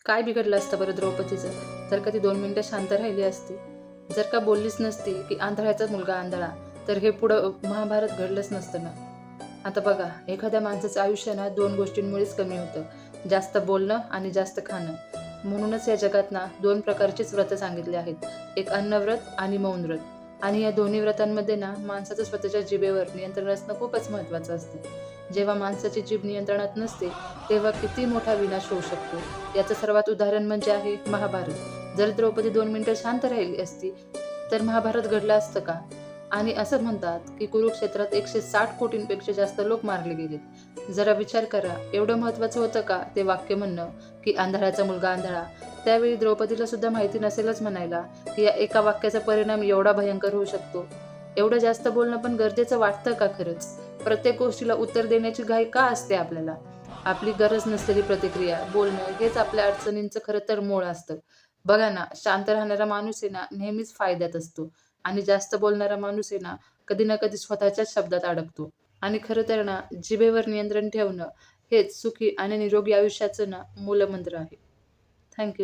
काय बिघडलं असतं बरं द्रौपदीचं, जर का ती 2 मिनिटं शांत राहिली असती? जर का बोललीच नसती की आंधळ्याचा मुलगा आंधळा, तर हे पुढं महाभारत घडलंच नसतं ना. आता बघा, एखाद्या माणसाचं आयुष्य ना 2 गोष्टींमुळेच कमी होतं. जास्त बोलणं आणि जास्त खाणं. म्हणूनच या जगात ना 2 प्रकारचीच व्रतं सांगितली आहेत. एक अन्नव्रत आणि मौन व्रत. आणि या दोन्ही व्रतांमध्ये ना माणसाचं स्वतःच्या जिभेवर नियंत्रण असणं खूपच महत्त्वाचं असतं. जेव्हा माणसाची जीभ नियंत्रणात नसते, तेव्हा किती मोठा विनाश होऊ शकतो. याचं सर्वात उदाहरण म्हणजे आहे महाभारत. जर द्रौपदी 2 मिनिटं शांत राहिली असती, तर महाभारत घडलं असतं का? आणि असं म्हणतात, की कुरुक्षेत्रात 160 कोटींपेक्षा जास्त लोक मारले गेलेत. जरा विचार करा, एवढं महत्त्वाचं होतं का ते वाक्य म्हणणं, की "अंधाराचा मुलगा अंधळा"? त्यावेळी द्रौपदीला सुद्धा माहिती नसेलच म्हणायला, की या एका वाक्याचा परिणाम एवढा भयंकर होऊ शकतो. एवढं जास्त बोलणं पण गरजेचं वाटतं का खरंच? प्रत्येक गोष्टीला उत्तर देण्याची घाई का असते आपल्याला? आपली गरज नसलेली प्रतिक्रिया, बोलणं हेच आपल्या अडचणींचं खरं तर मूळ असतं. बघा ना, शांत राहणारा माणूस आहे ना, नेहमीच फायद्यात असतो आणि जास्त बोलणारा माणूस आहे ना, कधी ना कधी स्वतःच्याच शब्दात अडकतो. आणि खरं तर ना, जिभेवर नियंत्रण ठेवणं हेच सुखी आणि निरोगी आयुष्याचं ना मूलमंत्र आहे. थँक